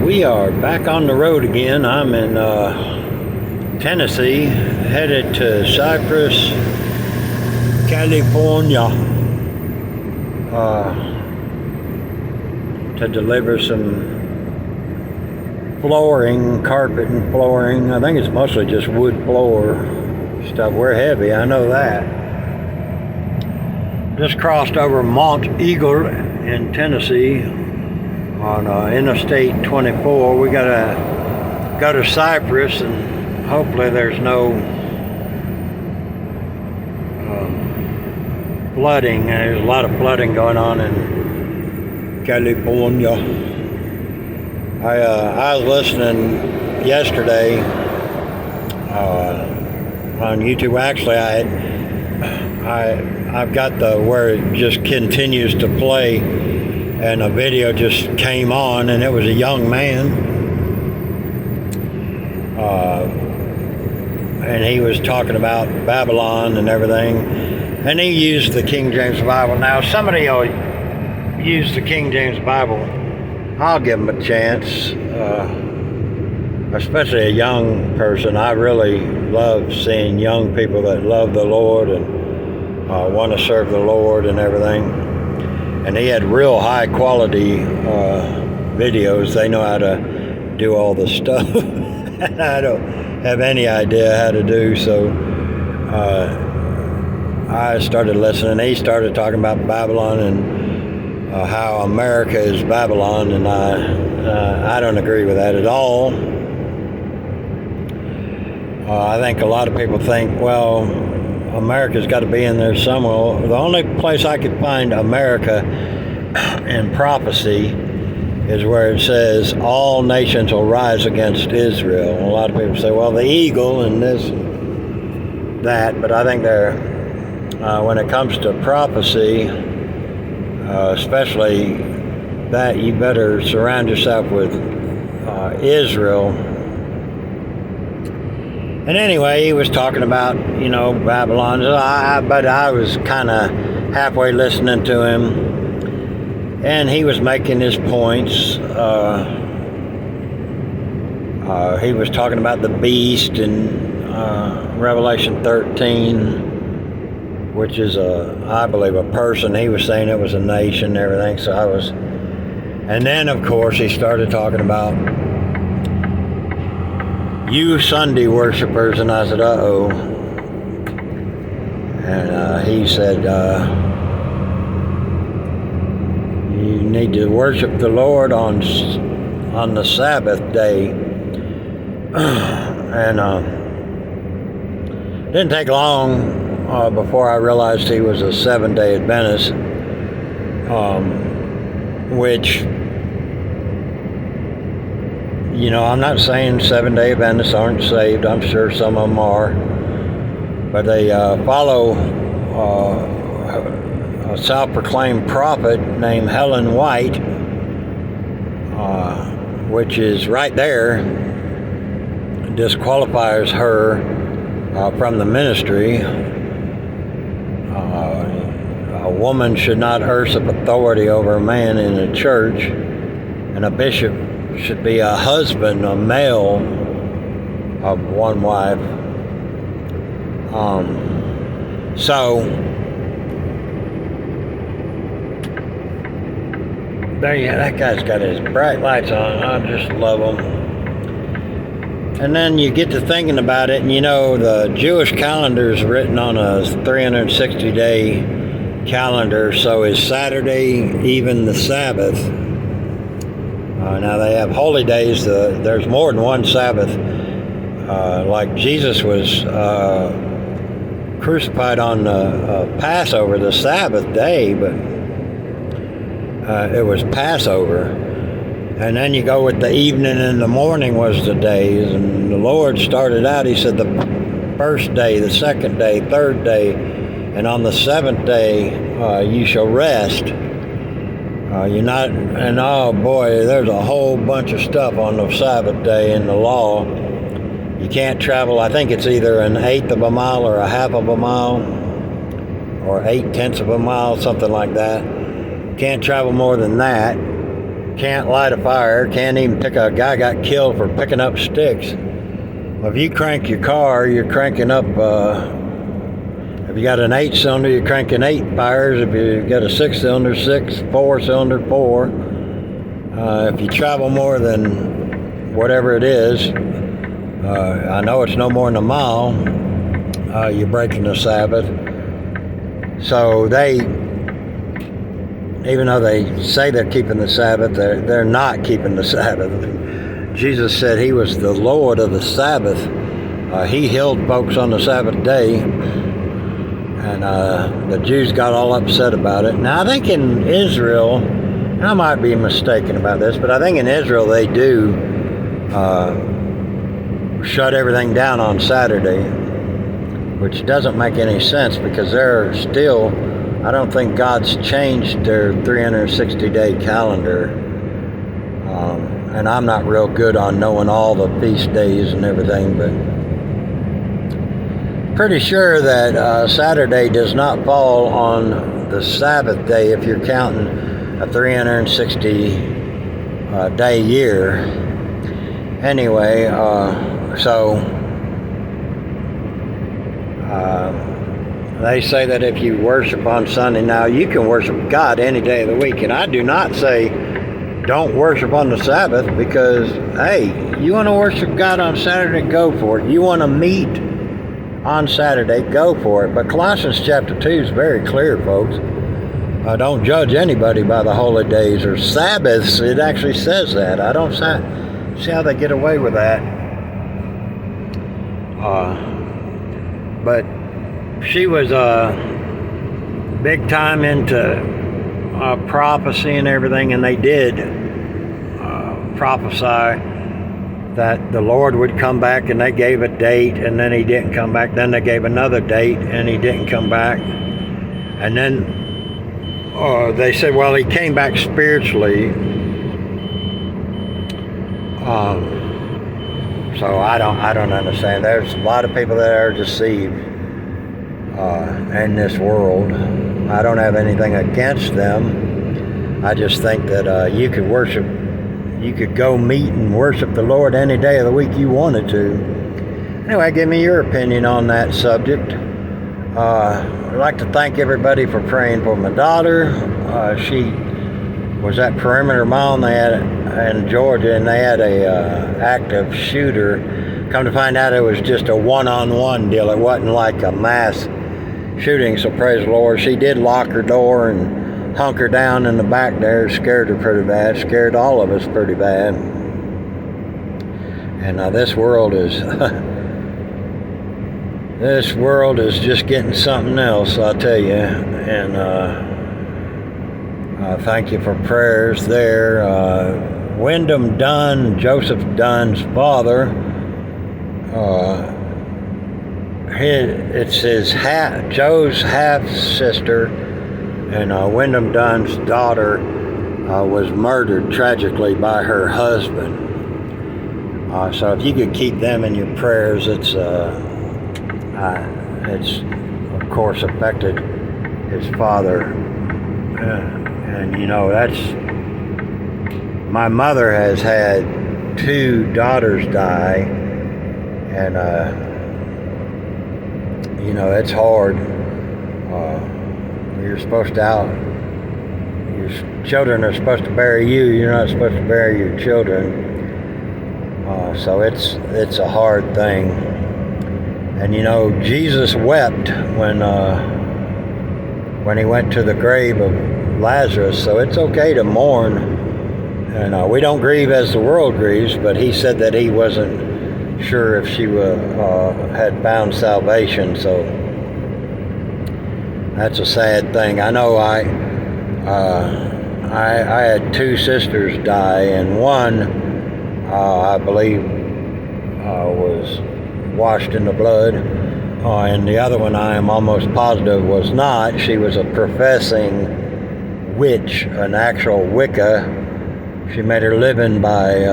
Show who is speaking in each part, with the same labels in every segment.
Speaker 1: We are back on the road again. I'm in Tennessee, headed to Cypress, California, to deliver some flooring, carpet and flooring. I think it's mostly just wood floor stuff. We're heavy, I know that. Just crossed over Mount Eagle in Tennessee on Interstate 24. We gotta go to Cypress, and hopefully there's no flooding. There's a lot of flooding going on in California. I was listening yesterday on YouTube. Actually, I've got the where it just continues to play, and a video just came on, and it was a young man, and he was talking about Babylon and everything, and he used the King James Bible. Now, somebody will use the King James Bible, I'll give him a chance, especially a young person. I really love seeing young people that love the Lord and want to serve the Lord and everything. And he had real high quality videos. They know how to do all the stuff and I don't have any idea how to do. So I started listening. He started talking about Babylon and how America is Babylon, and I don't agree with that at all. I think a lot of people think, well, America's got to be in there somewhere. The only place I could find America in prophecy is where it says all nations will rise against Israel. And a lot of people say, well, the eagle and this, that, but I think when it comes to prophecy, especially that, you better surround yourself with Israel. And anyway, he was talking about, Babylon, but I was kind of halfway listening to him, and he was making his points. He was talking about the beast in Revelation 13, which is I believe a person. He was saying it was a nation and everything, and then of course he started talking about you Sunday worshipers, and I said, uh-oh. And he said, you need to worship the Lord on the Sabbath day. And didn't take long before I realized he was a 7-day Adventist, which, I'm not saying 7-day Adventists aren't saved. I'm sure some of them are. But they follow a self-proclaimed prophet named Helen White, which is right there, disqualifies her from the ministry. A woman should not usurp authority over a man in a church, and a bishop should be a husband, a male of one wife. So there you go. That guy's got his bright lights on. I just love them. And then you get to thinking about it, and the Jewish calendar is written on a 360-day calendar. So is Saturday even the Sabbath? Now they have holy days. There's more than one Sabbath. Like Jesus was crucified on Passover, the Sabbath day, but it was Passover. And then you go with the evening and the morning was the days. And the Lord started out, he said, the first day, the second day, third day, and on the seventh day you shall rest. And oh boy, there's a whole bunch of stuff on the Sabbath day in the law. You can't travel, I think it's either an eighth of a mile or a half of a mile, or 8/10 of a mile, something like that. Can't travel more than that. can't light a fire, can't even pick a guy got killed for picking up sticks. Well, if you crank your car, you're cranking up, if you got an 8-cylinder, you're cranking 8 fires. If you got a 6-cylinder, 6, 4-cylinder, 4. If you travel more than whatever it is, I know it's no more than a mile, you're breaking the Sabbath. So even though they say they're keeping the Sabbath, they're not keeping the Sabbath. Jesus said he was the Lord of the Sabbath. He healed folks on the Sabbath day, and the Jews got all upset about it. Now I think in Israel, and I might be mistaken about this, but I think in Israel they do shut everything down on Saturday, which doesn't make any sense because they're still, I don't think God's changed their 360-day calendar. And I'm not real good on knowing all the feast days and everything, but pretty sure that Saturday does not fall on the Sabbath day if you're counting a 360-day year. Anyway, they say that if you worship on Sunday, now you can worship God any day of the week, and I do not say don't worship on the Sabbath, because hey, you want to worship God on Saturday, go for it. You want to meet on Saturday, go for it. But Colossians chapter 2 is very clear, folks. Don't judge anybody by the holy days or Sabbaths. It actually says that. I don't see how they get away with that. But she was big time into prophecy and everything, and they did prophesy that the Lord would come back, and they gave a date, and then he didn't come back. Then they gave another date, and he didn't come back. And then they said, well, he came back spiritually. So I don't understand. There's a lot of people that are deceived in this world. I don't have anything against them. I just think that you could go meet and worship the Lord any day of the week you wanted to. Anyway, give me your opinion on that subject. I'd like to thank everybody for praying for my daughter. She was at Perimeter Mall in Georgia, and they had a active shooter. Come to find out, it was just a one-on-one deal. It wasn't like a mass shooting, so praise the Lord. She did lock her door and hunker down in the back there. Scared her pretty bad, scared all of us pretty bad. And this world is this world is just getting something else, I'll tell you. And thank you for prayers there. Wyndham Dunn, Joseph Dunn's father, it's Joe's half-sister, and Wyndham Dunn's daughter was murdered tragically by her husband. So if you could keep them in your prayers, it's of course affected his father. And you know, my mother has had 2 daughters die, and you know, it's hard. You're supposed to your children are supposed to bury you. You're not supposed to bury your children. So it's a hard thing. And you know, Jesus wept when he went to the grave of Lazarus. So it's okay to mourn. And we don't grieve as the world grieves, but he said that he wasn't sure if she had found salvation. So that's a sad thing. I know I had 2 sisters die, and one I believe was washed in the blood, and the other one I am almost positive was not. She was a professing witch, an actual Wicca. She made her living by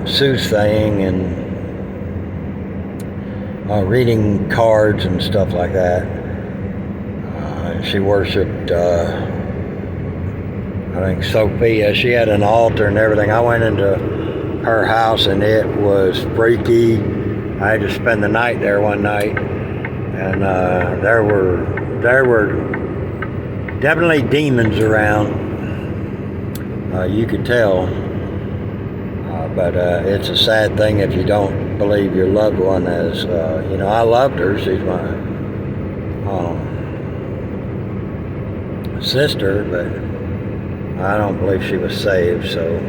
Speaker 1: soothsaying and reading cards and stuff like that. She worshipped I think Sophia, she had an altar and everything. I went into her house and it was freaky. I had to spend the night there one night, and there were definitely demons around. You could tell, but it's a sad thing if you don't believe your loved one as, I loved her. She's my sister, but I don't believe she was saved. So,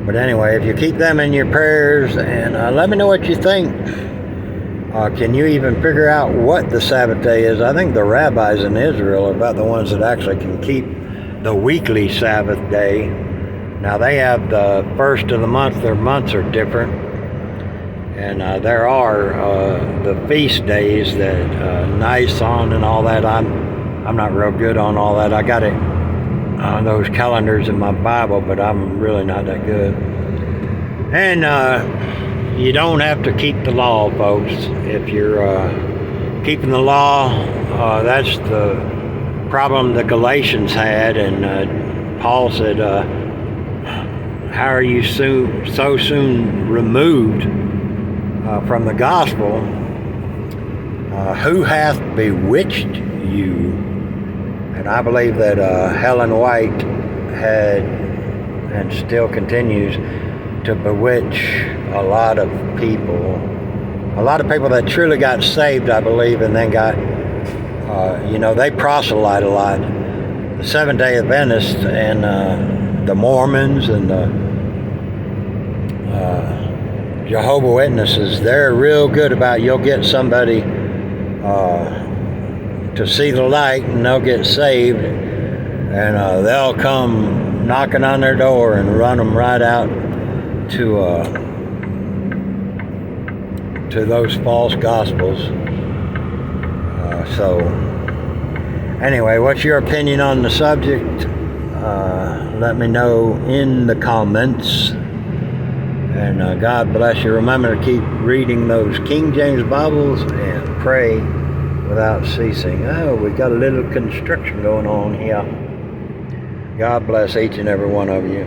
Speaker 1: but anyway, if you keep them in your prayers, and let me know what you think. Can you even figure out what the Sabbath day is? I think the rabbis in Israel are about the ones that actually can keep the weekly Sabbath day. Now they have the first of the month. Their months are different, and there are the feast days that Nisan and all that. I'm not real good on all that. I got it on those calendars in my Bible, but I'm really not that good. And you don't have to keep the law, folks. If you're keeping the law, that's the problem the Galatians had, and Paul said, how are you so soon removed from the gospel? Who hath bewitched you? And I believe that Helen White had and still continues to bewitch a lot of people that truly got saved, I believe, and then got, they proselyte a lot. The Seventh-day Adventists and the Mormons and the Jehovah's Witnesses, they're real good about, you'll get somebody to see the light and they'll get saved, and they'll come knocking on their door and run them right out to those false gospels. So anyway, what's your opinion on the subject? Let me know in the comments, and God bless you. Remember to keep reading those King James Bibles and pray without ceasing. Oh, we got a little construction going on here. God bless each and every one of you.